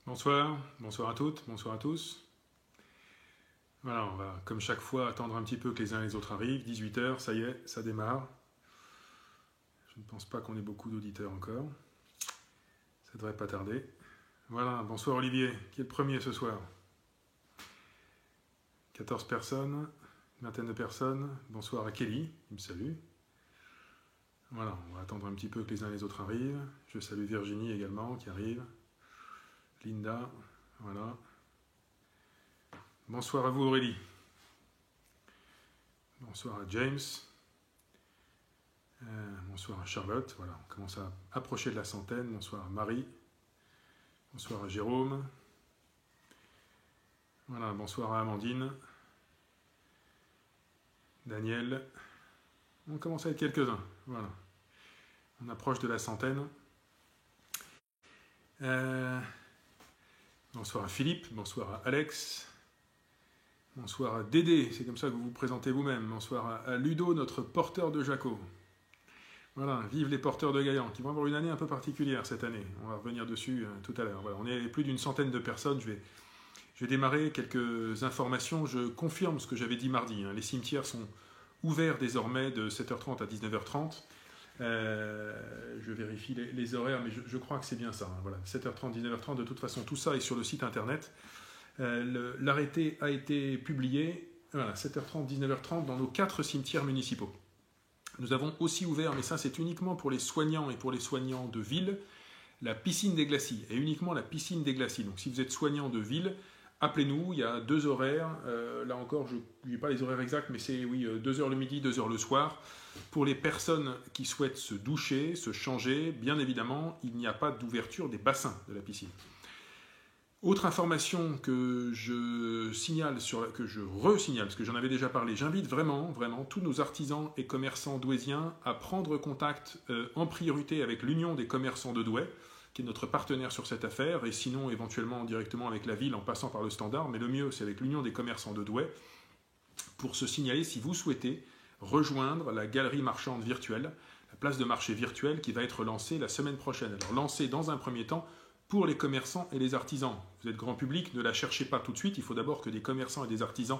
Bonsoir, bonsoir à toutes, bonsoir à tous. Voilà, on va comme chaque fois attendre un petit peu que les uns et les autres arrivent. 18 h, ça y est, ça démarre. Je ne pense pas qu'on ait beaucoup d'auditeurs encore. Ça devrait pas tarder. Voilà, bonsoir Olivier, qui est le premier ce soir. 14 personnes, une vingtaine de personnes. Bonsoir à Kelly, il me salue. Voilà, on va attendre un petit peu que les uns et les autres arrivent. Je salue Virginie également qui arrive. Linda, voilà. Bonsoir à vous Aurélie. Bonsoir à James. Bonsoir à Charlotte. Voilà, on commence à approcher de la centaine. Bonsoir à Marie. Bonsoir à Jérôme. Voilà, bonsoir à Amandine. Daniel. On commence à être quelques-uns. Voilà. On approche de la centaine. Bonsoir à Philippe. Bonsoir à Alex. Bonsoir à Dédé, c'est comme ça que vous vous présentez vous-même. Bonsoir à Ludo, notre porteur de Jaco. Voilà, vive les porteurs de Gaillan, qui vont avoir une année un peu particulière cette année. On va revenir dessus tout à l'heure. Voilà, on est plus d'une centaine de personnes. Je vais démarrer quelques informations. Je confirme ce que j'avais dit mardi. Les cimetières sont ouverts désormais de 7h30 à 19h30. Je vérifie les horaires, mais je crois que c'est bien ça. Voilà, 7h30, 19h30. De toute façon, tout ça est sur le site internet. L'arrêté a été publié, voilà, 7h30, 19h30 dans nos 4 cimetières municipaux. Nous avons aussi ouvert, mais ça c'est uniquement pour les soignants et pour les soignants de ville, la piscine des glacis, et uniquement la piscine des glacis. Donc si vous êtes soignant de ville, appelez-nous, il y a 2 horaires, là encore je n'ai pas les horaires exacts, mais c'est 2h le midi, 2h le soir. Pour les personnes qui souhaitent se doucher, se changer, bien évidemment, il n'y a pas d'ouverture des bassins de la piscine. Autre information que je signale, que je resignale, parce que j'en avais déjà parlé, j'invite vraiment tous nos artisans et commerçants douaisiens à prendre contact en priorité avec l'Union des commerçants de Douai, qui est notre partenaire sur cette affaire, et sinon éventuellement directement avec la ville en passant par le standard, mais le mieux c'est avec l'Union des commerçants de Douai, pour se signaler si vous souhaitez rejoindre la galerie marchande virtuelle, la place de marché virtuelle qui va être lancée la semaine prochaine. Alors lancée dans un premier temps pour les commerçants et les artisans. Vous êtes grand public, ne la cherchez pas tout de suite, il faut d'abord que des commerçants et des artisans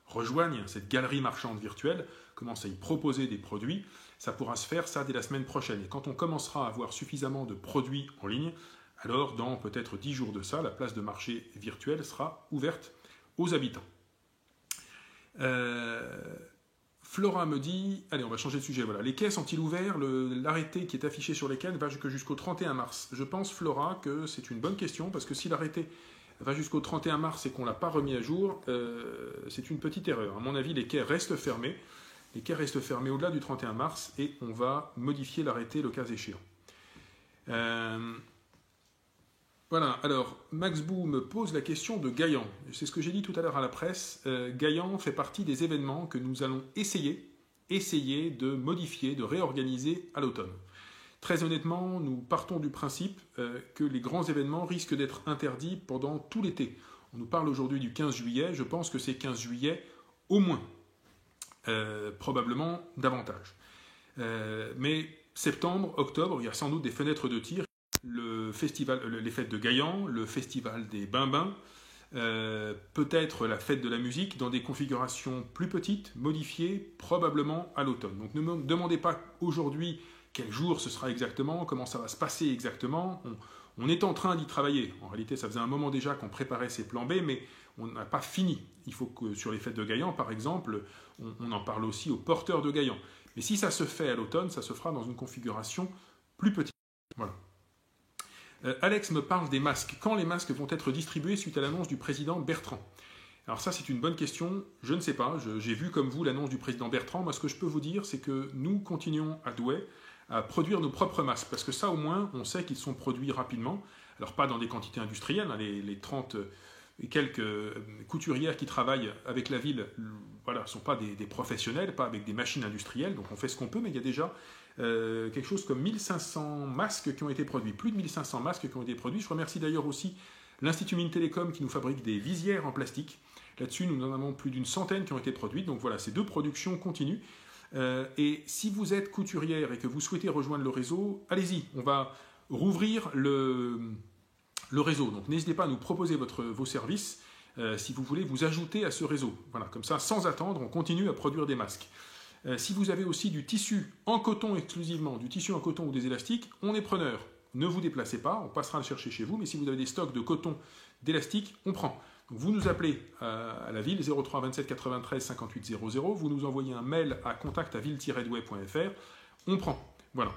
rejoignent cette galerie marchande virtuelle, commencent à y proposer des produits. Ça pourra se faire ça dès la semaine prochaine. Et quand on commencera à avoir suffisamment de produits en ligne, alors dans peut-être 10 jours de ça, la place de marché virtuelle sera ouverte aux habitants. Flora me dit, allez on va changer de sujet, voilà. Les quais sont-ils ouverts? L'arrêté qui est affiché sur les quais va jusqu'au 31 mars. Je pense Flora que c'est une bonne question parce que si l'arrêté va jusqu'au 31 mars et qu'on ne l'a pas remis à jour, c'est une petite erreur. À mon avis, les quais restent fermés. Les quais restent fermés au-delà du 31 mars et on va modifier l'arrêté le cas échéant. Voilà, alors Max Bou me pose la question de Gaillan. C'est ce que j'ai dit tout à l'heure à la presse. Gaillan fait partie des événements que nous allons essayer de modifier, de réorganiser à l'automne. Très honnêtement, nous partons du principe que les grands événements risquent d'être interdits pendant tout l'été. On nous parle aujourd'hui du 15 juillet, je pense que c'est 15 juillet au moins, probablement davantage. Mais septembre, octobre, il y a sans doute des fenêtres de tir. Le festival, les fêtes de Gaillan, le festival des Bimbins, peut-être la fête de la musique dans des configurations plus petites, modifiées probablement à l'automne. Donc ne me demandez pas aujourd'hui quel jour ce sera exactement, comment ça va se passer exactement. On est en train d'y travailler. En réalité, ça faisait un moment déjà qu'on préparait ces plans B, mais on n'a pas fini. Il faut que sur les fêtes de Gaillan, par exemple, on en parle aussi aux porteurs de Gaillan. Mais si ça se fait à l'automne, ça se fera dans une configuration plus petite. Voilà. Alex me parle des masques. Quand les masques vont être distribués suite à l'annonce du président Bertrand? Alors ça, c'est une bonne question. Je ne sais pas. J'ai vu comme vous l'annonce du président Bertrand. Moi, ce que je peux vous dire, c'est que nous continuons à Douai à produire nos propres masques. Parce que ça, au moins, on sait qu'ils sont produits rapidement. Alors pas dans des quantités industrielles. Les 30 et quelques couturières qui travaillent avec la ville, voilà, ne sont pas des professionnels, pas avec des machines industrielles. Donc on fait ce qu'on peut, mais il y a déjà quelque chose comme 1500 masques qui ont été produits, plus de 1500 masques qui ont été produits. Je remercie d'ailleurs aussi l'Institut Mines Télécom qui nous fabrique des visières en plastique. Là-dessus, nous en avons plus d'une centaine qui ont été produites. Donc voilà, ces 2 productions continuent. Et si vous êtes couturière et que vous souhaitez rejoindre le réseau, allez-y, on va rouvrir le réseau. Donc n'hésitez pas à nous proposer vos services si vous voulez vous ajouter à ce réseau. Voilà, comme ça, sans attendre, on continue à produire des masques. Si vous avez aussi du tissu en coton exclusivement, du tissu en coton ou des élastiques, on est preneur. Ne vous déplacez pas, on passera le chercher chez vous, mais si vous avez des stocks de coton, d'élastique, on prend. Donc vous nous appelez à la ville 03 27 93 58 00, vous nous envoyez un mail à contact@ville-douai.fr, on prend. Voilà.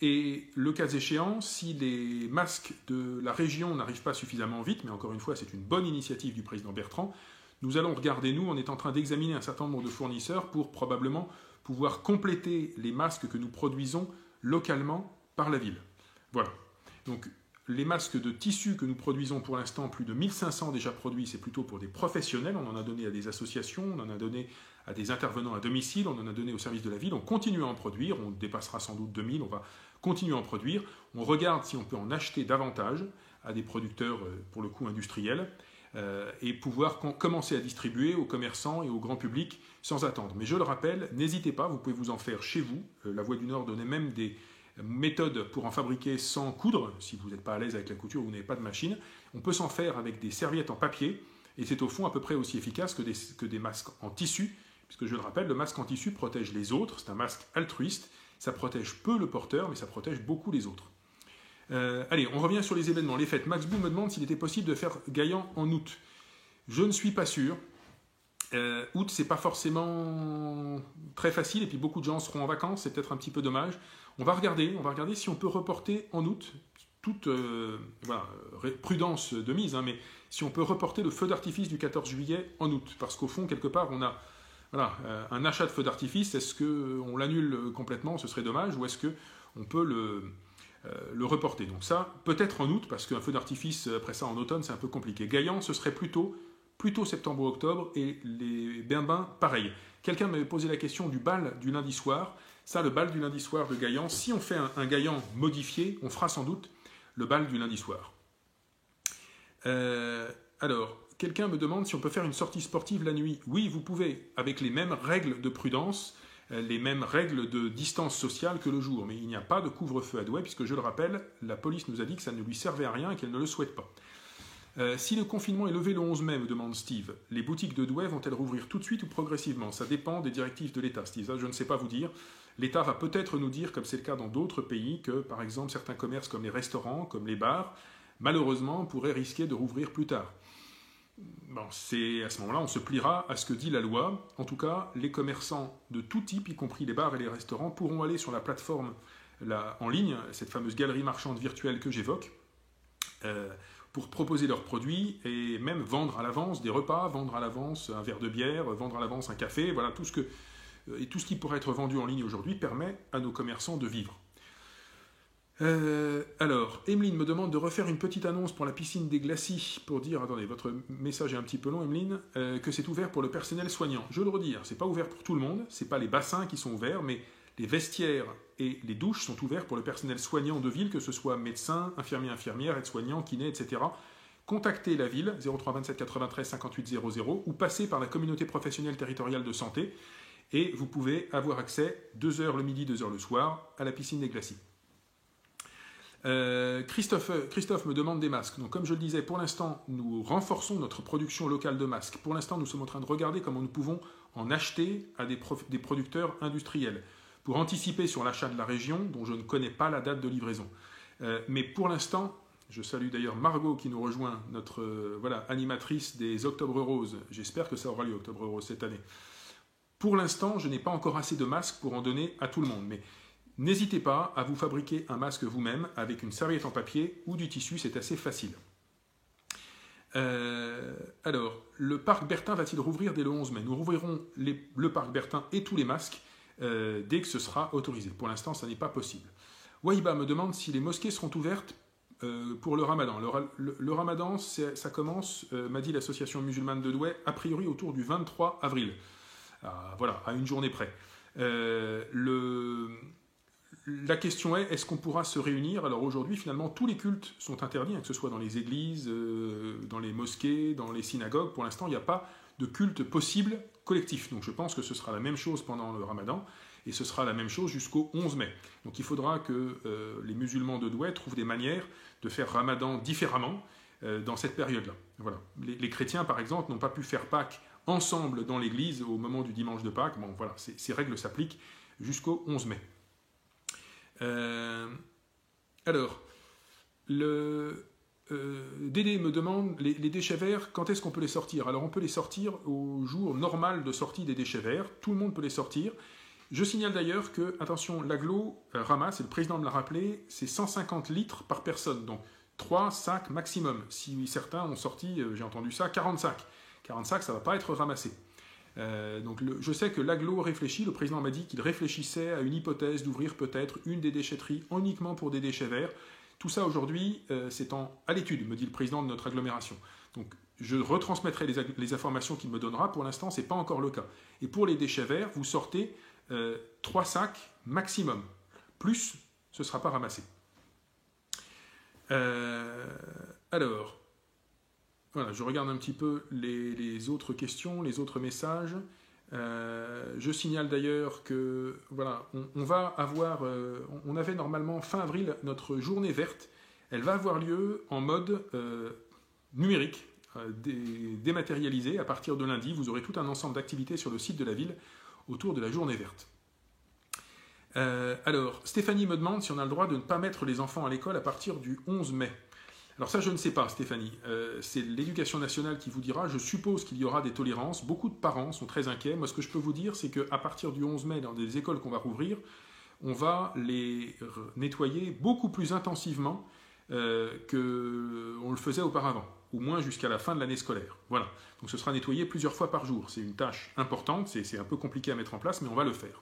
Et le cas échéant, si les masques de la région n'arrivent pas suffisamment vite, mais encore une fois, c'est une bonne initiative du président Bertrand, nous allons regarder, nous, on est en train d'examiner un certain nombre de fournisseurs pour probablement pouvoir compléter les masques que nous produisons localement par la ville. Voilà. Donc, les masques de tissu que nous produisons pour l'instant, plus de 1500 déjà produits, c'est plutôt pour des professionnels. On en a donné à des associations, on en a donné à des intervenants à domicile, on en a donné au service de la ville. On continue à en produire, on dépassera sans doute 2000, on va continuer à en produire. On regarde si on peut en acheter davantage à des producteurs, pour le coup, industriels, et pouvoir commencer à distribuer aux commerçants et au grand public sans attendre. Mais je le rappelle, n'hésitez pas, vous pouvez vous en faire chez vous. La Voie du Nord donnait même des méthode pour en fabriquer sans coudre, si vous n'êtes pas à l'aise avec la couture ou vous n'avez pas de machine. On peut s'en faire avec des serviettes en papier, et c'est au fond à peu près aussi efficace que des masques en tissu, puisque je le rappelle, le masque en tissu protège les autres, c'est un masque altruiste, ça protège peu le porteur, mais ça protège beaucoup les autres. Allez, on revient sur les événements, les fêtes. Max Bou me demande s'il était possible de faire Gaillan en août. Je ne suis pas sûr. Août, c'est pas forcément très facile, et puis beaucoup de gens seront en vacances, c'est peut-être un petit peu dommage. On va regarder si on peut reporter en août, toute prudence de mise, mais si on peut reporter le feu d'artifice du 14 juillet en août, parce qu'au fond, quelque part, on a un achat de feu d'artifice, est-ce qu'on l'annule complètement, ce serait dommage, ou est-ce qu'on peut le reporter? Donc ça, peut-être en août, parce qu'un feu d'artifice, après ça, en automne, c'est un peu compliqué. Gaillan, ce serait plutôt septembre ou octobre, et les Bains, pareil. Quelqu'un m'avait posé la question du bal du lundi soir. Ça, le bal du lundi soir de Gaillan, si on fait un Gaillan modifié, on fera sans doute le bal du lundi soir. Alors, quelqu'un me demande si on peut faire une sortie sportive la nuit. Oui, vous pouvez, avec les mêmes règles de prudence, les mêmes règles de distance sociale que le jour. Mais il n'y a pas de couvre-feu à Douai, puisque je le rappelle, la police nous a dit que ça ne lui servait à rien et qu'elle ne le souhaite pas. Si le confinement est levé le 11 mai, me demande Steve, les boutiques de Douai vont-elles rouvrir tout de suite ou progressivement? Ça dépend des directives de l'État, Steve. Ça, je ne sais pas vous dire. L'État va peut-être nous dire, comme c'est le cas dans d'autres pays, que par exemple certains commerces comme les restaurants, comme les bars, malheureusement pourraient risquer de rouvrir plus tard. Bon, c'est à ce moment-là, on se pliera à ce que dit la loi. En tout cas, les commerçants de tout type, y compris les bars et les restaurants, pourront aller sur la plateforme en ligne, cette fameuse galerie marchande virtuelle que j'évoque, pour proposer leurs produits et même vendre à l'avance des repas, vendre à l'avance un verre de bière, vendre à l'avance un café, voilà, tout ce qui pourrait être vendu en ligne aujourd'hui permet à nos commerçants de vivre. Alors, Emeline me demande de refaire une petite annonce pour la piscine des Glacis pour dire, attendez, votre message est un petit peu long, Emeline, que c'est ouvert pour le personnel soignant. Je le redire, c'est pas ouvert pour tout le monde, c'est pas les bassins qui sont ouverts, mais les vestiaires et les douches sont ouverts pour le personnel soignant de ville, que ce soit médecin, infirmier, infirmière, aide-soignant, kiné, etc. Contactez la ville, 03 27 93 58 00, ou passez par la communauté professionnelle territoriale de santé, et vous pouvez avoir accès 2h le midi, 2h le soir, à la piscine des Glacis. Christophe me demande des masques. Donc, comme je le disais, pour l'instant, nous renforçons notre production locale de masques. Pour l'instant, nous sommes en train de regarder comment nous pouvons en acheter à des producteurs industriels, pour anticiper sur l'achat de la région, dont je ne connais pas la date de livraison. Mais pour l'instant, je salue d'ailleurs Margot qui nous rejoint, notre animatrice des Octobre Roses. J'espère que ça aura lieu, Octobre Rose, cette année. Pour l'instant, je n'ai pas encore assez de masques pour en donner à tout le monde. Mais n'hésitez pas à vous fabriquer un masque vous-même avec une serviette en papier ou du tissu, c'est assez facile. Alors, le parc Bertin va-t-il rouvrir dès le 11 mai? Nous rouvrirons le parc Bertin et tous les masques dès que ce sera autorisé. Pour l'instant, ça n'est pas possible. Wahiba me demande si les mosquées seront ouvertes pour le ramadan. Le ramadan, ça commence, m'a dit l'association musulmane de Douai, a priori autour du 23 avril. Voilà, à une journée près. La question est-ce qu'on pourra se réunir? Alors aujourd'hui, finalement, tous les cultes sont interdits, que ce soit dans les églises, dans les mosquées, dans les synagogues. Pour l'instant, il n'y a pas de culte possible collectif. Donc je pense que ce sera la même chose pendant le ramadan. et ce sera la même chose jusqu'au 11 mai. Donc il faudra que les musulmans de Douai trouvent des manières de faire Ramadan différemment dans cette période-là. Voilà. Les chrétiens, par exemple, n'ont pas pu faire Pâques ensemble dans l'église au moment du dimanche de Pâques. Bon, voilà, ces règles s'appliquent jusqu'au 11 mai. Alors, Dédé me demande, les déchets verts, quand est-ce qu'on peut les sortir? Alors on peut les sortir au jour normal de sortie des déchets verts, tout le monde peut les sortir. Je signale d'ailleurs que, attention, l'agglo ramasse, et le président me l'a rappelé, c'est 150 litres par personne, donc 3 sacs maximum. Si certains ont sorti, j'ai entendu ça, 40 sacs. 40 sacs, ça ne va pas être ramassé. Donc je sais que l'agglo réfléchit, le président m'a dit qu'il réfléchissait à une hypothèse d'ouvrir peut-être une des déchetteries uniquement pour des déchets verts. Tout ça aujourd'hui, c'est à l'étude, me dit le président de notre agglomération. Donc je retransmettrai les informations qu'il me donnera. Pour l'instant, ce n'est pas encore le cas. Et pour les déchets verts, vous sortez 3 sacs maximum. Plus, ce ne sera pas ramassé. Alors, voilà, je regarde un petit peu les autres questions, les autres messages. Je signale d'ailleurs que voilà, on va avoir, on avait normalement fin avril notre journée verte. Elle va avoir lieu en mode numérique, dématérialisé. À partir de lundi, vous aurez tout un ensemble d'activités sur le site de la ville autour de la journée verte. Alors, Stéphanie me demande si on a le droit de ne pas mettre les enfants à l'école à partir du 11 mai. Alors ça, je ne sais pas, Stéphanie. C'est l'Éducation nationale qui vous dira. Je suppose qu'il y aura des tolérances. Beaucoup de parents sont très inquiets. Moi, ce que je peux vous dire, c'est qu'à partir du 11 mai, dans des écoles qu'on va rouvrir, on va les nettoyer beaucoup plus intensivement qu'on le faisait auparavant, au moins jusqu'à la fin de l'année scolaire. Voilà. Donc ce sera nettoyé plusieurs fois par jour. C'est une tâche importante. C'est un peu compliqué à mettre en place, mais on va le faire.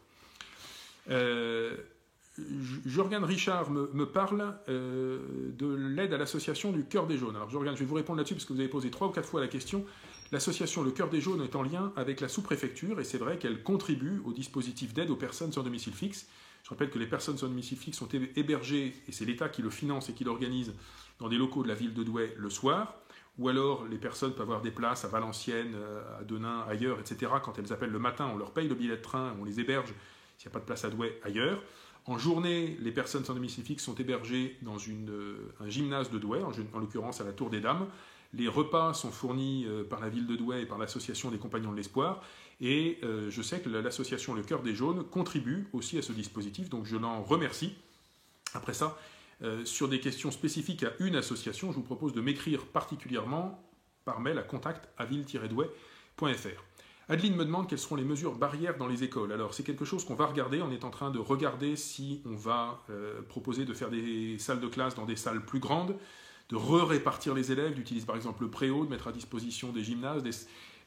Jorgan Richard me parle de l'aide à l'association du Cœur des Jaunes. Alors Jorgan, je vais vous répondre là-dessus parce que vous avez posé 3 ou 4 fois la question. L'association Le Cœur des Jaunes est en lien avec la sous-préfecture et c'est vrai qu'elle contribue au dispositif d'aide aux personnes sans domicile fixe. Je rappelle que les personnes sans domicile fixe sont hébergées, et c'est l'État qui le finance et qui l'organise, dans des locaux de la ville de Douai le soir, ou alors les personnes peuvent avoir des places à Valenciennes, à Denain, ailleurs, etc. Quand elles appellent le matin, on leur paye le billet de train, on les héberge s'il n'y a pas de place à Douai ailleurs. En journée, les personnes sans domicile fixe sont hébergées dans un gymnase de Douai, en l'occurrence à la Tour des Dames. Les repas sont fournis par la ville de Douai et par l'association des Compagnons de l'Espoir. Et je sais que l'association Le Cœur des Jaunes contribue aussi à ce dispositif, donc je l'en remercie. Après ça, sur des questions spécifiques à une association, je vous propose de m'écrire particulièrement par mail à contact@ville-douai.fr. Adeline me demande quelles seront les mesures barrières dans les écoles. Alors c'est quelque chose qu'on va regarder, on est en train de regarder si on va proposer de faire des salles de classe dans des salles plus grandes, de répartir les élèves, d'utiliser par exemple le préau, de mettre à disposition des gymnases,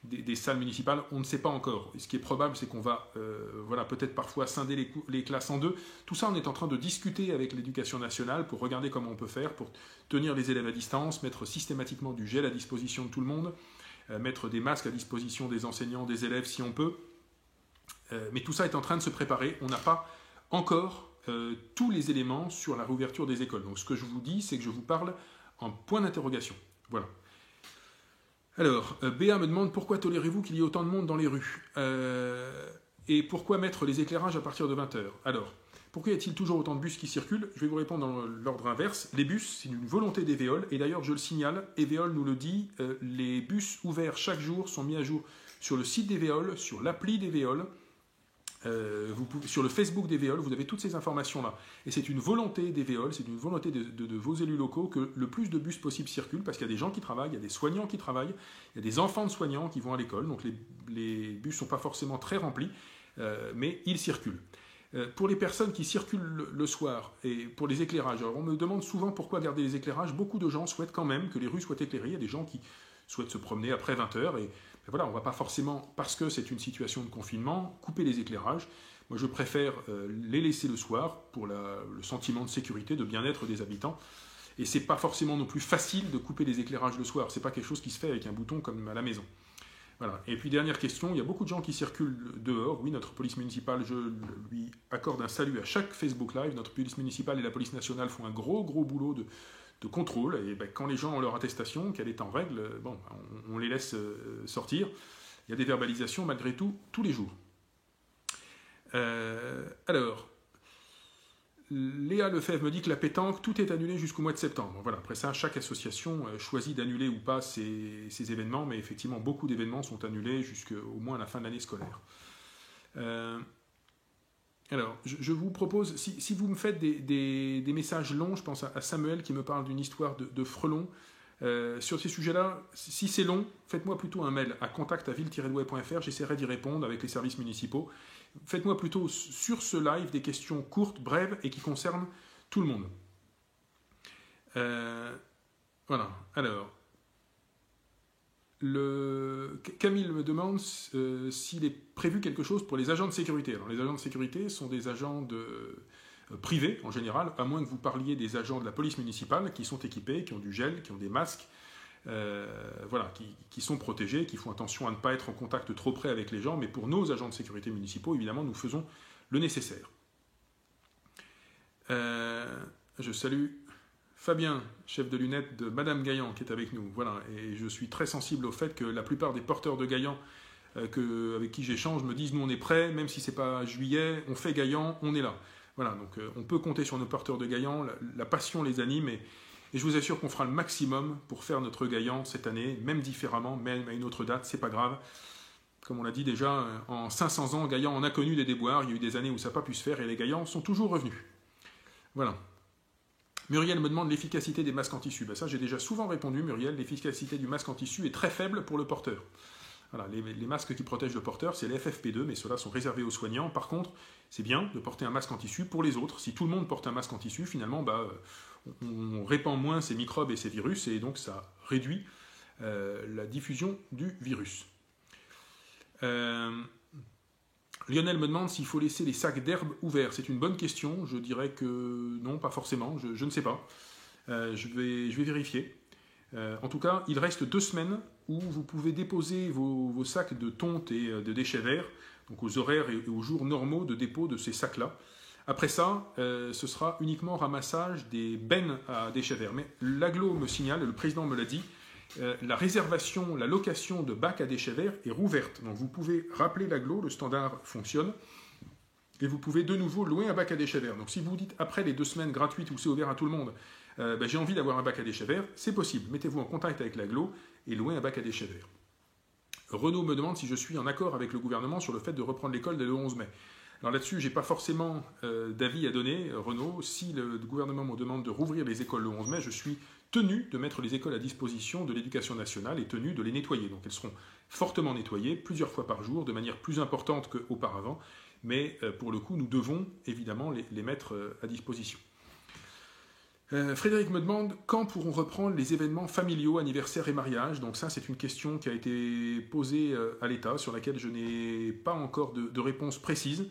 des salles municipales, on ne sait pas encore. Et ce qui est probable, c'est qu'on va peut-être parfois scinder les classes en deux. Tout ça, on est en train de discuter avec l'Éducation nationale pour regarder comment on peut faire, pour tenir les élèves à distance, mettre systématiquement du gel à disposition de tout le monde, mettre des masques à disposition des enseignants, des élèves si on peut. Mais tout ça est en train de se préparer. On n'a pas encore tous les éléments sur la réouverture des écoles. Donc ce que je vous dis, c'est que je vous parle en point d'interrogation. Voilà. Alors, Béa me demande pourquoi tolérez-vous qu'il y ait autant de monde dans les rues et pourquoi mettre les éclairages à partir de 20h. Alors, pourquoi y a-t-il toujours autant de bus qui circulent? Je vais vous répondre dans l'ordre inverse. Les bus, c'est une volonté d'Eveol, et d'ailleurs, je le signale, Eveol nous le dit, les bus ouverts chaque jour sont mis à jour sur le site d'Eveol, sur l'appli d'Eveol, sur le Facebook d'Eveol, vous avez toutes ces informations-là. Et c'est une volonté d'Eveol, c'est une volonté de vos élus locaux que le plus de bus possible circulent, parce qu'il y a des gens qui travaillent, il y a des soignants qui travaillent, il y a des enfants de soignants qui vont à l'école, donc les bus ne sont pas forcément très remplis, mais ils circulent. Pour les personnes qui circulent le soir et pour les éclairages, alors on me demande souvent pourquoi garder les éclairages. Beaucoup de gens souhaitent quand même que les rues soient éclairées. Il y a des gens qui souhaitent se promener après 20h et voilà, on ne va pas forcément, parce que c'est une situation de confinement, couper les éclairages. Moi, je préfère les laisser le soir pour le sentiment de sécurité, de bien-être des habitants. Et c'est pas forcément non plus facile de couper les éclairages le soir. C'est pas quelque chose qui se fait avec un bouton comme à la maison. Voilà. Et puis dernière question, il y a beaucoup de gens qui circulent dehors. Oui, notre police municipale, je lui accorde un salut à chaque Facebook Live. Notre police municipale et la police nationale font un gros boulot de contrôle. Et quand les gens ont leur attestation, qu'elle est en règle, on les laisse sortir. Il y a des verbalisations malgré tout, tous les jours. Alors, Léa Lefebvre me dit que la pétanque, tout est annulé jusqu'au mois de septembre. Voilà, après ça, chaque association choisit d'annuler ou pas ces événements, mais effectivement, beaucoup d'événements sont annulés jusqu'au moins à la fin de l'année scolaire. Alors, je vous propose, si vous me faites des messages longs, je pense à Samuel qui me parle d'une histoire de frelons. Sur ces sujets-là, si c'est long, faites-moi plutôt un mail à contact@ville-douai.fr, j'essaierai d'y répondre avec les services municipaux. Faites-moi plutôt sur ce live des questions courtes, brèves et qui concernent tout le monde. Voilà, alors, Camille me demande s'il est prévu quelque chose pour les agents de sécurité. Alors, les agents de sécurité sont des agents privés en général, à moins que vous parliez des agents de la police municipale qui sont équipés, qui ont du gel, qui ont des masques, voilà, qui sont protégés, qui font attention à ne pas être en contact trop près avec les gens, mais pour nos agents de sécurité municipaux, évidemment, nous faisons le nécessaire. Je salue Fabien, chef de lunettes de Madame Gaillan, qui est avec nous. Voilà, et je suis très sensible au fait que la plupart des porteurs de Gaillan avec qui j'échange me disent « nous on est prêts, même si c'est pas juillet, on fait Gaillan, on est là ». Voilà, donc on peut compter sur nos porteurs de Gaillan, la passion les anime, et je vous assure qu'on fera le maximum pour faire notre Gaillan cette année, même différemment, même à une autre date, c'est pas grave. Comme on l'a dit déjà, en 500 ans, Gaillan en a connu des déboires, il y a eu des années où ça n'a pas pu se faire, et les Gaillans sont toujours revenus. Voilà. Muriel me demande l'efficacité des masques en tissu. Ben ça, j'ai déjà souvent répondu, Muriel, l'efficacité du masque en tissu est très faible pour le porteur. Voilà, les masques qui protègent le porteur, c'est les FFP2, mais ceux-là sont réservés aux soignants. Par contre, c'est bien de porter un masque en tissu pour les autres. Si tout le monde porte un masque en tissu, finalement, on répand moins ces microbes et ces virus, et donc ça réduit la diffusion du virus. Lionel me demande s'il faut laisser les sacs d'herbe ouverts. C'est une bonne question. Je dirais que non, pas forcément. Je ne sais pas. Je vais vérifier. En tout cas, il reste 2 semaines où vous pouvez déposer vos sacs de tonte et de déchets verts, donc aux horaires et aux jours normaux de dépôt de ces sacs-là. Après ça, ce sera uniquement ramassage des bennes à déchets verts. Mais l'agglo me signale, le président me l'a dit, la réservation, la location de bacs à déchets verts est rouverte. Donc vous pouvez rappeler l'agglo, le standard fonctionne, et vous pouvez de nouveau louer un bac à déchets verts. Donc si vous dites après les 2 semaines gratuites où c'est ouvert à tout le monde, j'ai envie d'avoir un bac à déchets verts, c'est possible. Mettez-vous en contact avec l'agglo et louez un bac à déchets verts. Renaud me demande si je suis en accord avec le gouvernement sur le fait de reprendre l'école dès le 11 mai. Alors là-dessus, je n'ai pas forcément d'avis à donner, Renaud. Si le gouvernement me demande de rouvrir les écoles le 11 mai, je suis tenu de mettre les écoles à disposition de l'éducation nationale et tenu de les nettoyer. Donc elles seront fortement nettoyées, plusieurs fois par jour, de manière plus importante qu'auparavant. Mais pour le coup, nous devons évidemment les mettre à disposition. Frédéric me demande quand pourront reprendre les événements familiaux, anniversaires et mariages. Donc ça, c'est une question qui a été posée à l'État, sur laquelle je n'ai pas encore de réponse précise.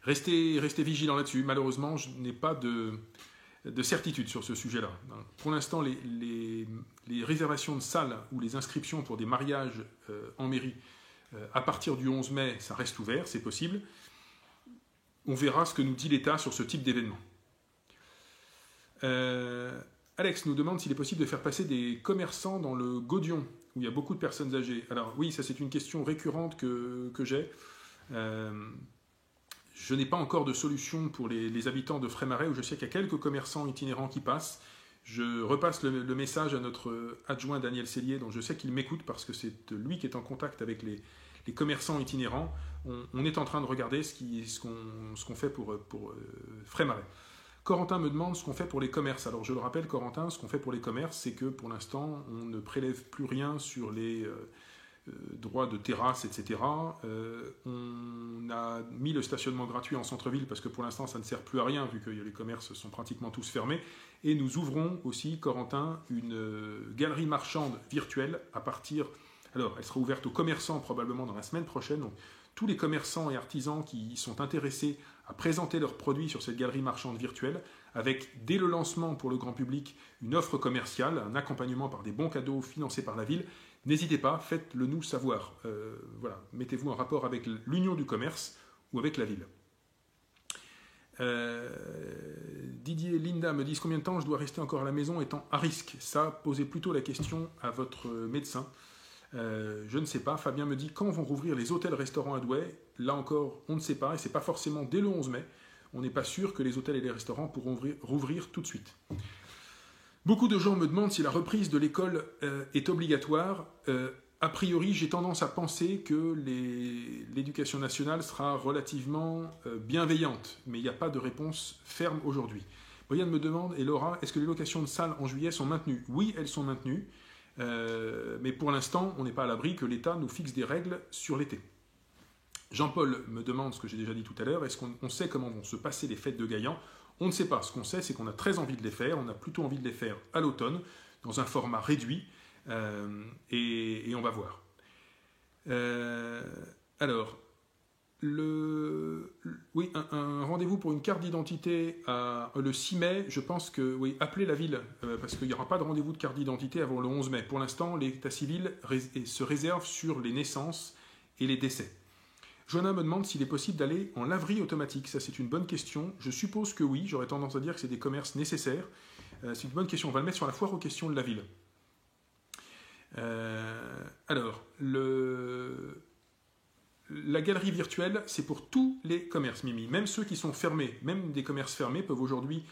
Restez vigilants là-dessus. Malheureusement, je n'ai pas de certitude sur ce sujet-là. Pour l'instant, les réservations de salles ou les inscriptions pour des mariages en mairie, à partir du 11 mai, ça reste ouvert, c'est possible. On verra ce que nous dit l'État sur ce type d'événement. Alex nous demande s'il est possible de faire passer des commerçants dans le Gaudion, où il y a beaucoup de personnes âgées. Alors oui, ça c'est une question récurrente que j'ai. Je n'ai pas encore de solution pour les habitants de Frémarais, où je sais qu'il y a quelques commerçants itinérants qui passent. Je repasse le message à notre adjoint Daniel Cellier, dont je sais qu'il m'écoute, parce que c'est lui qui est en contact avec les commerçants itinérants. On est en train de regarder ce qu'on fait pour Frémarais. Corentin me demande ce qu'on fait pour les commerces. Alors je le rappelle, Corentin, ce qu'on fait pour les commerces, c'est que pour l'instant, on ne prélève plus rien sur les droits de terrasse, etc. On a mis le stationnement gratuit en centre-ville parce que pour l'instant, ça ne sert plus à rien vu que les commerces sont pratiquement tous fermés. Et nous ouvrons aussi, Corentin, une galerie marchande virtuelle à partir... Alors, elle sera ouverte aux commerçants probablement dans la semaine prochaine. Donc, tous les commerçants et artisans qui sont intéressés à présenter leurs produits sur cette galerie marchande virtuelle, avec, dès le lancement pour le grand public, une offre commerciale, un accompagnement par des bons cadeaux financés par la ville. N'hésitez pas, faites-le nous savoir. Voilà, mettez-vous en rapport avec l'Union du commerce ou avec la ville. Didier et Linda me disent combien de temps je dois rester encore à la maison étant à risque. Ça, posez plutôt la question à votre médecin. Je ne sais pas. Fabien me dit quand vont rouvrir les hôtels-restaurants à Douai. là encore, on ne sait pas, et ce n'est pas forcément dès le 11 mai. On n'est pas sûr que les hôtels et les restaurants pourront rouvrir tout de suite. Beaucoup de gens me demandent si la reprise de l'école est obligatoire. A priori, j'ai tendance à penser que l'éducation nationale sera relativement bienveillante, mais il n'y a pas de réponse ferme aujourd'hui. Brian me demande, et Laura, est-ce que les locations de salles en juillet sont maintenues? Oui, elles sont maintenues, mais pour l'instant, on n'est pas à l'abri que l'État nous fixe des règles sur l'été. Jean-Paul me demande ce que j'ai déjà dit tout à l'heure, est-ce qu'on sait comment vont se passer les fêtes de Gaillan? On ne sait pas. Ce qu'on sait, c'est qu'on a très envie de les faire. On a plutôt envie de les faire à l'automne, dans un format réduit, et on va voir. Alors, oui, un rendez-vous pour une carte d'identité le 6 mai, je pense que, oui, appelez la ville, parce qu'il n'y aura pas de rendez-vous de carte d'identité avant le 11 mai. Pour l'instant, l'état civil se réserve sur les naissances et les décès. Joanna me demande s'il est possible d'aller en laverie automatique. Ça, c'est une bonne question. Je suppose que oui. J'aurais tendance à dire que c'est des commerces nécessaires. C'est une bonne question. On va le mettre sur la foire aux questions de la ville. Alors, la galerie virtuelle, c'est pour tous les commerces, Mimi. Même ceux qui sont fermés, même des commerces fermés peuvent aujourd'hui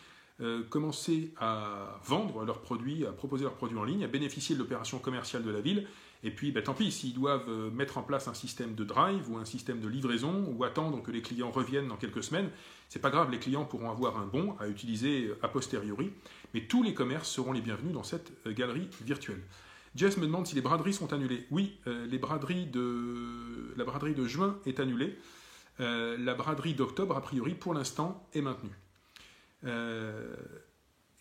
commencer à vendre leurs produits, à proposer leurs produits en ligne, à bénéficier de l'opération commerciale de la ville. Et puis, tant pis, s'ils doivent mettre en place un système de drive ou un système de livraison ou attendre que les clients reviennent dans quelques semaines, c'est pas grave, les clients pourront avoir un bon à utiliser a posteriori. Mais tous les commerces seront les bienvenus dans cette galerie virtuelle. Jess me demande si les braderies sont annulées. Oui, la braderie de juin est annulée. La braderie d'octobre, a priori, pour l'instant, est maintenue.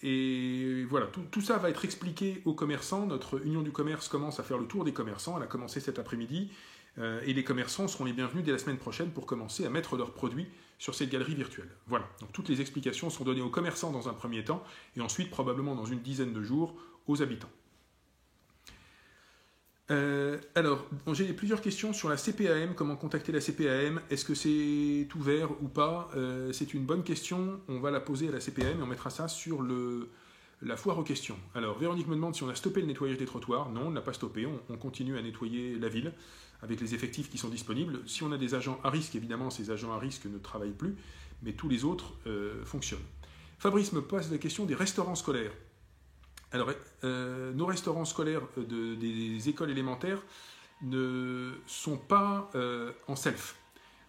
Et voilà, tout ça va être expliqué aux commerçants. Notre union du commerce commence à faire le tour des commerçants. Elle a commencé cet après-midi. Et les commerçants seront les bienvenus dès la semaine prochaine pour commencer à mettre leurs produits sur cette galerie virtuelle. Voilà, donc toutes les explications sont données aux commerçants dans un premier temps et ensuite, probablement dans une dizaine de jours, aux habitants. Alors, j'ai plusieurs questions sur la CPAM, comment contacter la CPAM, est-ce que c'est ouvert ou pas? C'est une bonne question, on va la poser à la CPAM et on mettra ça sur la foire aux questions. Alors, Véronique me demande si on a stoppé le nettoyage des trottoirs. Non, on ne l'a pas stoppé, on continue à nettoyer la ville avec les effectifs qui sont disponibles. Si on a des agents à risque, évidemment, ces agents à risque ne travaillent plus, mais tous les autres fonctionnent. Fabrice me pose la question des restaurants scolaires. Alors, nos restaurants scolaires des écoles élémentaires ne sont pas en self.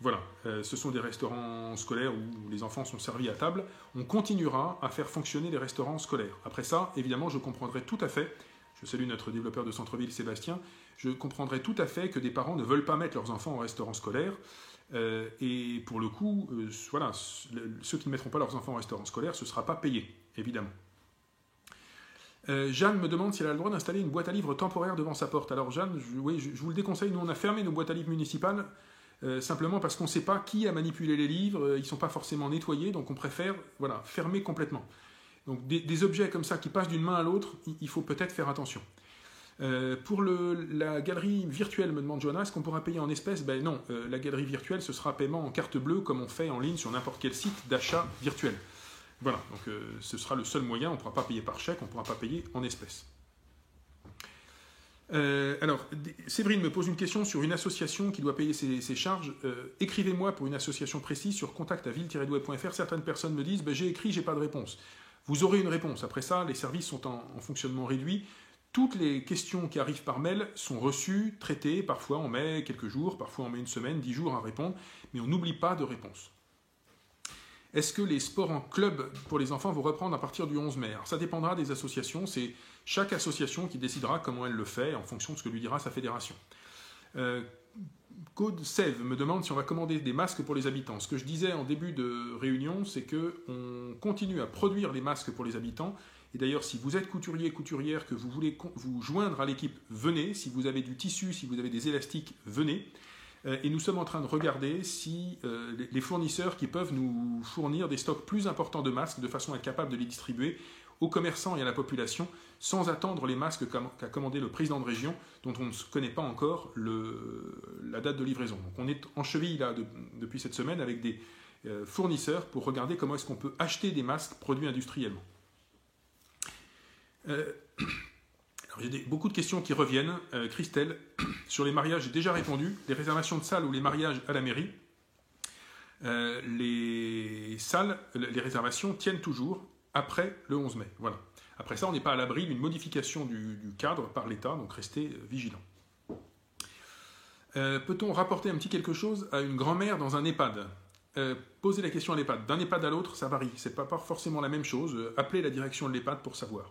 Voilà, ce sont des restaurants scolaires où les enfants sont servis à table. On continuera à faire fonctionner les restaurants scolaires. Après ça, évidemment, je comprendrai tout à fait, je salue notre développeur de centre-ville, Sébastien, je comprendrai tout à fait que des parents ne veulent pas mettre leurs enfants en restaurant scolaire. Et pour le coup, voilà, ceux qui ne mettront pas leurs enfants en restaurant scolaire, ce ne sera pas payé, évidemment. Jeanne me demande si elle a le droit d'installer une boîte à livres temporaire devant sa porte. Alors Jeanne, je vous le déconseille, nous on a fermé nos boîtes à livres municipales, simplement parce qu'on ne sait pas qui a manipulé les livres, ils ne sont pas forcément nettoyés, donc on préfère fermer complètement. Donc des objets comme ça qui passent d'une main à l'autre, il faut peut-être faire attention. Pour la galerie virtuelle, me demande Johanna, est-ce qu'on pourra payer en espèces? Ben non, la galerie virtuelle, ce sera paiement en carte bleue, comme on fait en ligne sur n'importe quel site d'achat virtuel. Voilà, donc ce sera le seul moyen, on ne pourra pas payer par chèque, on ne pourra pas payer en espèces. Alors, Séverine me pose une question sur une association qui doit payer ses charges. Écrivez-moi pour une association précise sur contact@ville-web.fr. Certaines personnes me disent j'ai écrit, j'ai pas de réponse. Vous aurez une réponse. Après ça, les services sont en fonctionnement réduit. Toutes les questions qui arrivent par mail sont reçues, traitées. Parfois, on met quelques jours, parfois on met une semaine, 10 jours à répondre, mais on n'oublie pas de réponse. Est-ce que les sports en club pour les enfants vont reprendre à partir du 11 mai? Alors, ça dépendra des associations. C'est chaque association qui décidera comment elle le fait en fonction de ce que lui dira sa fédération. Code Sève me demande si on va commander des masques pour les habitants. Ce que je disais en début de réunion, c'est qu'on continue à produire les masques pour les habitants. Et d'ailleurs, si vous êtes couturier, couturière, que vous voulez vous joindre à l'équipe, venez. Si vous avez du tissu, si vous avez des élastiques, venez. Et nous sommes en train de regarder si les fournisseurs qui peuvent nous fournir des stocks plus importants de masques de façon à être capable de les distribuer aux commerçants et à la population sans attendre les masques qu'a commandé le président de région dont on ne connaît pas encore la date de livraison. Donc on est en cheville là, depuis cette semaine avec des fournisseurs pour regarder comment est-ce qu'on peut acheter des masques produits industriellement. Il y a beaucoup de questions qui reviennent. Christelle, sur les mariages, j'ai déjà répondu. Les réservations de salles ou les mariages à la mairie. les salles, les réservations tiennent toujours après le 11 mai. Voilà. Après ça, on n'est pas à l'abri d'une modification du cadre par l'État, donc restez vigilants. Peut-on rapporter un petit quelque chose à une grand-mère dans un EHPAD? Posez la question à l'EHPAD. D'un EHPAD à l'autre, ça varie. C'est pas forcément la même chose. Appelez la direction de l'EHPAD pour savoir.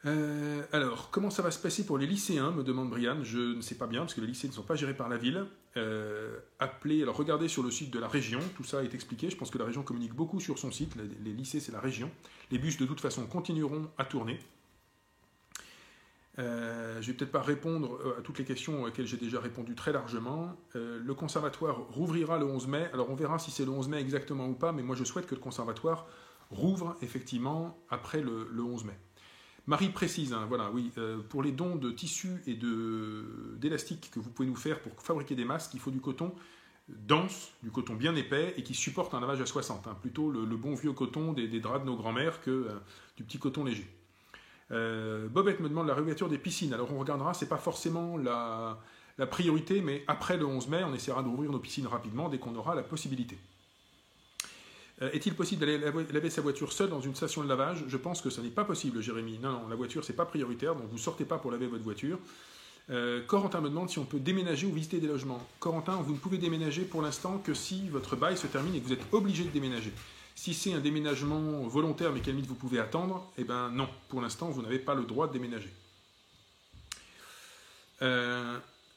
Alors, comment ça va se passer pour les lycéens, me demande Brian. Je ne sais pas bien, parce que les lycées ne sont pas gérés par la ville. Alors regardez sur le site de la région, tout ça est expliqué. Je pense que la région communique beaucoup sur son site. Les lycées, c'est la région. Les bus, de toute façon, continueront à tourner. Je ne vais peut-être pas répondre à toutes les questions auxquelles j'ai déjà répondu très largement. Le conservatoire rouvrira le 11 mai. Alors on verra si c'est le 11 mai exactement ou pas, mais moi je souhaite que le conservatoire rouvre effectivement après le 11 mai. Marie précise, hein, voilà, oui, pour les dons de tissus et d'élastiques que vous pouvez nous faire pour fabriquer des masques, il faut du coton dense, du coton bien épais et qui supporte un lavage à 60. Hein, plutôt le bon vieux coton des draps de nos grands-mères que du petit coton léger. Bobette me demande la réouverture des piscines. Alors on regardera, c'est pas forcément la priorité, mais après le 11 mai, on essaiera d'ouvrir nos piscines rapidement dès qu'on aura la possibilité. Est-il possible d'aller laver sa voiture seule dans une station de lavage? Je pense que ce n'est pas possible, Jérémy. Non, la voiture, c'est pas prioritaire, donc vous ne sortez pas pour laver votre voiture. Corentin me demande si on peut déménager ou visiter des logements. Corentin, vous ne pouvez déménager pour l'instant que si votre bail se termine et que vous êtes obligé de déménager. Si c'est un déménagement volontaire, mais qu'à la limite vous pouvez attendre, eh bien non, pour l'instant, vous n'avez pas le droit de déménager.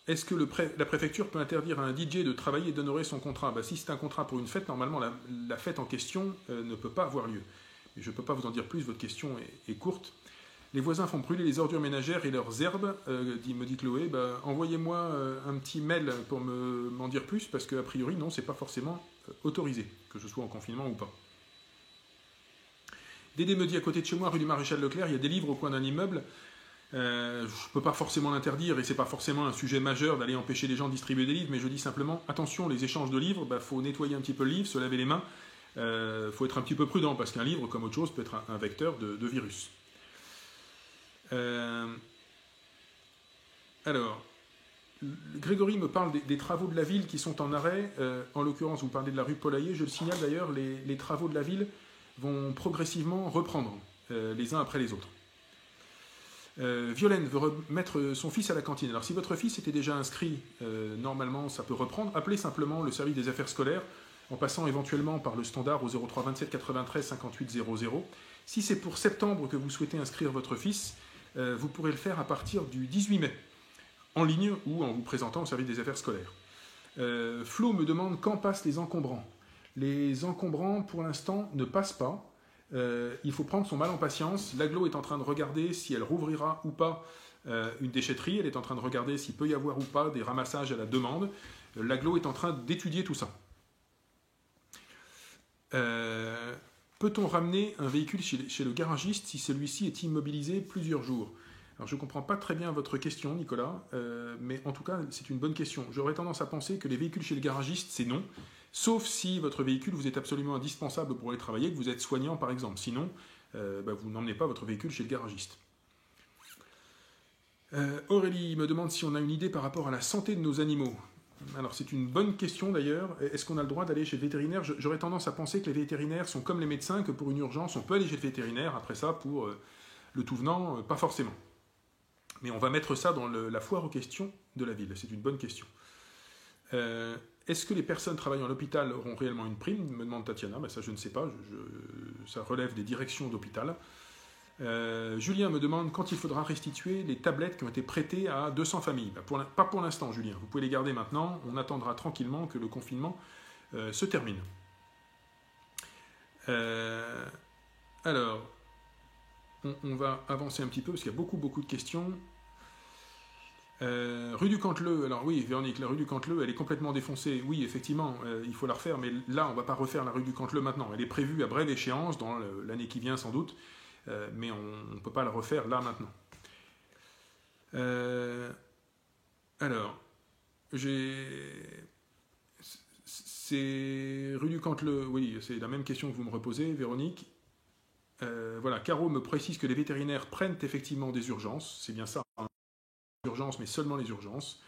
Est-ce que la préfecture peut interdire à un DJ de travailler et d'honorer son contrat? Si c'est un contrat pour une fête, normalement, la fête en question ne peut pas avoir lieu. Mais je ne peux pas vous en dire plus, votre question est courte. Les voisins font brûler les ordures ménagères et leurs herbes, me dit Chloé. Envoyez-moi un petit mail pour m'en dire plus, parce qu'a priori, non, c'est pas forcément autorisé, que ce soit en confinement ou pas. Dédé me dit, à côté de chez moi, rue du Maréchal Leclerc, il y a des livres au coin d'un immeuble. Je ne peux pas forcément l'interdire, et c'est pas forcément un sujet majeur d'aller empêcher les gens de distribuer des livres, mais je dis simplement, attention, les échanges de livres, faut nettoyer un petit peu le livre, se laver les mains, faut être un petit peu prudent, parce qu'un livre, comme autre chose, peut être un vecteur de virus. Alors, Grégory me parle des travaux de la ville qui sont en arrêt. En l'occurrence, vous parlez de la rue Polailler. Je le signale d'ailleurs, les travaux de la ville vont progressivement reprendre, les uns après les autres. Violaine veut remettre son fils à la cantine. Alors, si votre fils était déjà inscrit, normalement, ça peut reprendre. Appelez simplement le service des affaires scolaires en passant éventuellement par le standard au 03 27 93 58 00. Si c'est pour septembre que vous souhaitez inscrire votre fils, vous pourrez le faire à partir du 18 mai, en ligne ou en vous présentant au service des affaires scolaires. Flo me demande quand passent les encombrants. Les encombrants, pour l'instant, ne passent pas. Il faut prendre son mal en patience. L'agglo est en train de regarder si elle rouvrira ou pas une déchetterie. Elle est en train de regarder s'il peut y avoir ou pas des ramassages à la demande. L'agglo est en train d'étudier tout ça. Peut-on ramener un véhicule chez le garagiste si celui-ci est immobilisé plusieurs jours? Alors je ne comprends pas très bien votre question, Nicolas, mais en tout cas, c'est une bonne question. J'aurais tendance à penser que les véhicules chez le garagiste, c'est non, sauf si votre véhicule vous est absolument indispensable pour aller travailler, que vous êtes soignant par exemple. Sinon, vous n'emmenez pas votre véhicule chez le garagiste. Aurélie me demande si on a une idée par rapport à la santé de nos animaux. Alors c'est une bonne question d'ailleurs. Est-ce qu'on a le droit d'aller chez le vétérinaire? J'aurais tendance à penser que les vétérinaires sont comme les médecins, que pour une urgence, on peut aller chez le vétérinaire. Après ça, pour le tout venant, pas forcément. Mais on va mettre ça dans la foire aux questions de la ville. C'est une bonne question. Est-ce que les personnes travaillant à l'hôpital auront réellement une prime, me demande Tatiana. Ça, je ne sais pas. Ça relève des directions d'hôpital. Julien me demande quand il faudra restituer les tablettes qui ont été prêtées à 200 familles. Pas pour l'instant, Julien. Vous pouvez les garder maintenant. On attendra tranquillement que le confinement se termine. Alors, on va avancer un petit peu parce qu'il y a beaucoup de questions. Rue du Canteleu, alors oui, Véronique, la rue du Canteleu, elle est complètement défoncée. Oui, effectivement, il faut la refaire, mais là, on ne va pas refaire la rue du Canteleu maintenant. Elle est prévue à brève échéance, dans l'année qui vient sans doute. Mais on ne peut pas la refaire là maintenant. Alors, c'est rue du Canteleu, oui, c'est la même question que vous me reposez, Véronique. Voilà, Caro me précise que les vétérinaires prennent effectivement des urgences, c'est bien ça, hein, urgences, mais seulement les urgences.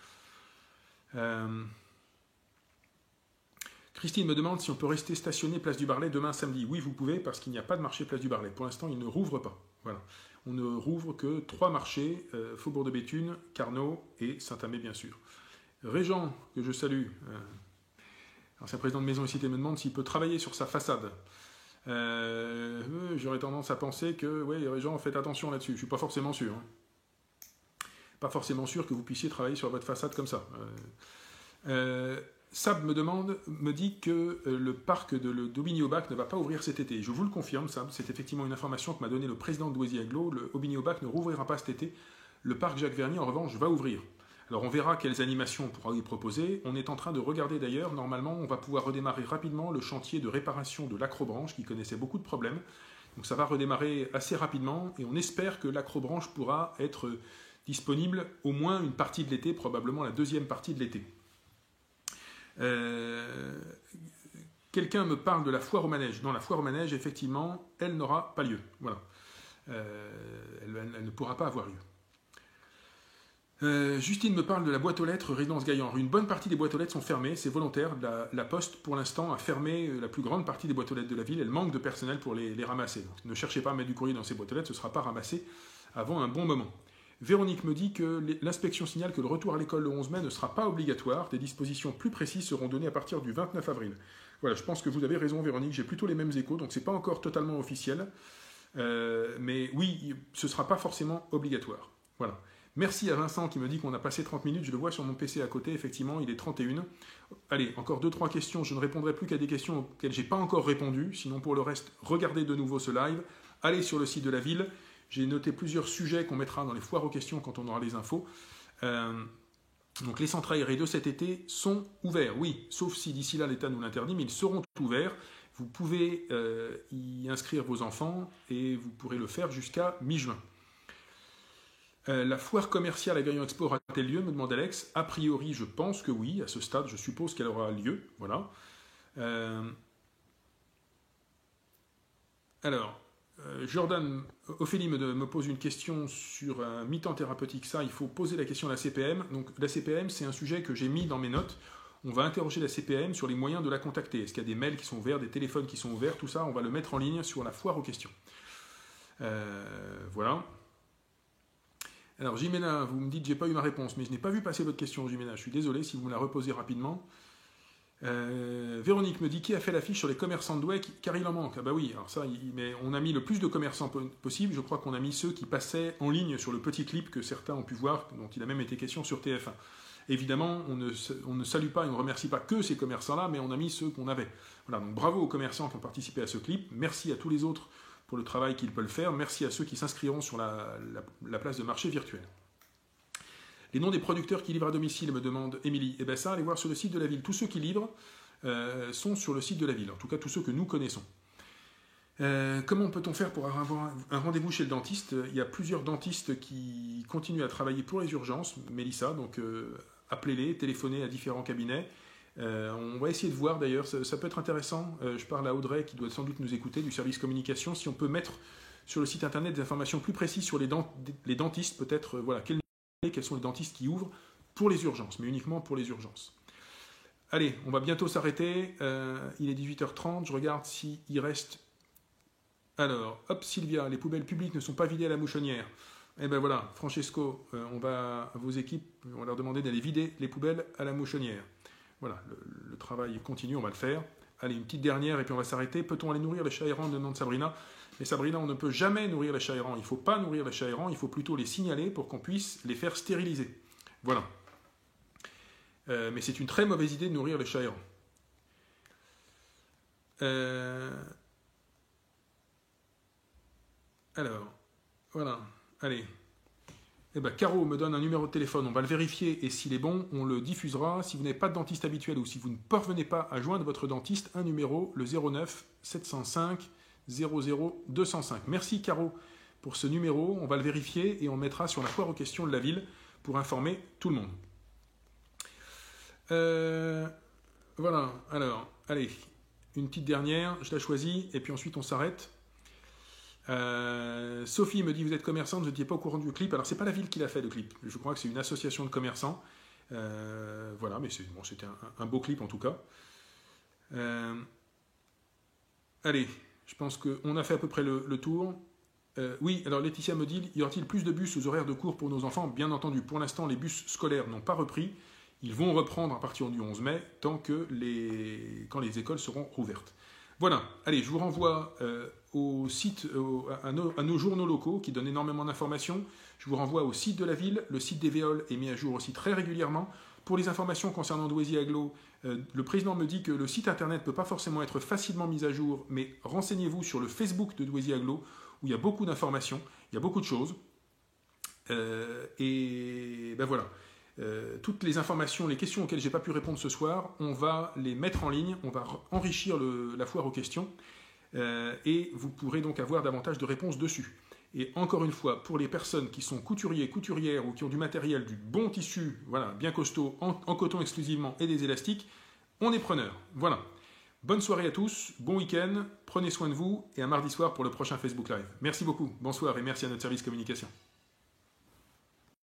Christine me demande si on peut rester stationné place du Barlet demain samedi. Oui, vous pouvez, parce qu'il n'y a pas de marché place du Barlet. Pour l'instant, il ne rouvre pas. Voilà. On ne rouvre que 3 marchés, Faubourg de Béthune, Carnot et Saint-Amé, bien sûr. Régent, que je salue, ancien président de Maison et Cité, me demande s'il peut travailler sur sa façade. J'aurais tendance à penser que, oui, Régent, faites attention là-dessus. Je ne suis pas forcément sûr. Hein. Pas forcément sûr que vous puissiez travailler sur votre façade comme ça. Sab me dit que le parc d'Aubigny-au-Bac ne va pas ouvrir cet été. Je vous le confirme, Sab, c'est effectivement une information que m'a donnée le président de Douaisis-Aglo. Le Aubigny-au-Bac ne rouvrira pas cet été. Le parc Jacques-Vernier, en revanche, va ouvrir. Alors on verra quelles animations on pourra y proposer. On est en train de regarder d'ailleurs, normalement, on va pouvoir redémarrer rapidement le chantier de réparation de l'Acrobranche qui connaissait beaucoup de problèmes. Donc ça va redémarrer assez rapidement et on espère que l'Acrobranche pourra être disponible au moins une partie de l'été, probablement la deuxième partie de l'été. Quelqu'un me parle de la foire au manège. Non, la foire au manège, effectivement, elle n'aura pas lieu. Voilà. Elle ne pourra pas avoir lieu. Justine me parle de la boîte aux lettres Résidence Gaillan. Une bonne partie des boîtes aux lettres sont fermées, c'est volontaire. La Poste, pour l'instant, a fermé la plus grande partie des boîtes aux lettres de la ville. Elle manque de personnel pour les ramasser. Donc, ne cherchez pas à mettre du courrier dans ces boîtes aux lettres, ce ne sera pas ramassé avant un bon moment. Véronique me dit que l'inspection signale que le retour à l'école le 11 mai ne sera pas obligatoire. Des dispositions plus précises seront données à partir du 29 avril. Voilà, je pense que vous avez raison, Véronique. J'ai plutôt les mêmes échos, donc ce n'est pas encore totalement officiel. Mais oui, ce ne sera pas forcément obligatoire. Voilà. Merci à Vincent qui me dit qu'on a passé 30 minutes. Je le vois sur mon PC à côté. Effectivement, il est 31. Allez, encore 2-3 questions. Je ne répondrai plus qu'à des questions auxquelles je n'ai pas encore répondu. Sinon, pour le reste, regardez de nouveau ce live. Allez sur le site de la ville. J'ai noté plusieurs sujets qu'on mettra dans les foires aux questions quand on aura les infos. Donc les centres aérés de cet été sont ouverts, oui, sauf si d'ici là l'État nous l'interdit, mais ils seront ouverts. Vous pouvez y inscrire vos enfants et vous pourrez le faire jusqu'à mi-juin. La foire commerciale à Gaillon Expo aura-t-elle lieu, me demande Alex. A priori, je pense que oui. À ce stade, je suppose qu'elle aura lieu. Voilà. Alors, Jordan, Ophélie me pose une question sur un mi-temps thérapeutique. Ça, il faut poser la question à la CPM. Donc, la CPM, c'est un sujet que j'ai mis dans mes notes. On va interroger la CPM sur les moyens de la contacter. Est-ce qu'il y a des mails qui sont ouverts, des téléphones qui sont ouverts? Tout ça, on va le mettre en ligne sur la foire aux questions. Voilà. Alors, Jimena, vous me dites que je n'ai pas eu ma réponse, mais je n'ai pas vu passer votre question, Jimena. Je suis désolé si vous me la reposez rapidement. Véronique me dit qui a fait l'affiche sur les commerçants de Douai, car il en manque. Ah bah oui, alors ça, mais on a mis le plus de commerçants possible. Je crois qu'on a mis ceux qui passaient en ligne sur le petit clip que certains ont pu voir, dont il a même été question sur TF1. Évidemment, on ne salue pas et on ne remercie pas que ces commerçants-là, mais on a mis ceux qu'on avait. Voilà, donc bravo aux commerçants qui ont participé à ce clip. Merci à tous les autres pour le travail qu'ils peuvent faire. Merci à ceux qui s'inscriront sur la place de marché virtuelle. Les noms des producteurs qui livrent à domicile, me demande Émilie. Eh bien ça, allez voir sur le site de la ville. Tous ceux qui livrent sont sur le site de la ville. En tout cas, tous ceux que nous connaissons. Comment peut-on faire pour avoir un rendez-vous chez le dentiste? Il y a plusieurs dentistes qui continuent à travailler pour les urgences, Mélissa, donc appelez-les, téléphonez à différents cabinets. On va essayer de voir d'ailleurs, ça peut être intéressant. Je parle à Audrey qui doit sans doute nous écouter du service communication, si on peut mettre sur le site internet des informations plus précises sur les dentistes, peut-être voilà, quels sont les dentistes qui ouvrent pour les urgences, mais uniquement pour les urgences. Allez, on va bientôt s'arrêter. Il est 18h30, je regarde s'il reste... Alors, hop, Sylvia, les poubelles publiques ne sont pas vidées à la mouchonnière. Eh ben voilà, Francesco, on va à vos équipes, on va leur demander d'aller vider les poubelles à la mouchonnière. Voilà, le travail continue, on va le faire. Allez, une petite dernière et puis on va s'arrêter. Peut-on aller nourrir les chats errants, demande Sabrina? Mais Sabrina, on ne peut jamais nourrir les chats errants. Il ne faut pas nourrir les chats errants, il faut plutôt les signaler pour qu'on puisse les faire stériliser. Voilà. Mais c'est une très mauvaise idée de nourrir les chats errants. Alors, voilà. Allez. Eh ben, Caro me donne un numéro de téléphone, on va le vérifier et s'il est bon, on le diffusera. Si vous n'avez pas de dentiste habituel ou si vous ne parvenez pas à joindre votre dentiste, un numéro, le 09 705 00 205. Merci Caro pour ce numéro, on va le vérifier et on le mettra sur la foire aux questions de la ville pour informer tout le monde. Voilà, alors, allez, une petite dernière, je la choisis et puis ensuite on s'arrête. Sophie me dit vous êtes commerçante, je n'étais pas au courant du clip. Alors c'est pas la ville qui l'a fait le clip, je crois que c'est une association de commerçants. Voilà, mais c'était un beau clip en tout cas. Allez, je pense qu'on a fait à peu près le tour. Oui, alors Laetitia me dit, y aura-t-il plus de bus aux horaires de cours pour nos enfants? Bien entendu, pour l'instant, les bus scolaires n'ont pas repris. Ils vont reprendre à partir du 11 mai, quand les écoles seront rouvertes. Voilà, allez, je vous renvoie au site, à nos journaux locaux qui donnent énormément d'informations. Je vous renvoie au site de la ville. Le site des Véoles est mis à jour aussi très régulièrement. Pour les informations concernant Douaisis Agglo, le président me dit que le site internet ne peut pas forcément être facilement mis à jour, mais renseignez-vous sur le Facebook de Douaisis Agglo, où il y a beaucoup d'informations, il y a beaucoup de choses. Et ben voilà. Toutes les informations, les questions auxquelles je n'ai pas pu répondre ce soir, on va les mettre en ligne, on va enrichir la foire aux questions, et vous pourrez donc avoir davantage de réponses dessus. Et encore une fois, pour les personnes qui sont couturiers, couturières ou qui ont du matériel, du bon tissu, voilà, bien costaud, en coton exclusivement et des élastiques, on est preneur. Voilà. Bonne soirée à tous, bon week-end, prenez soin de vous et à mardi soir pour le prochain Facebook Live. Merci beaucoup, bonsoir et merci à notre service communication.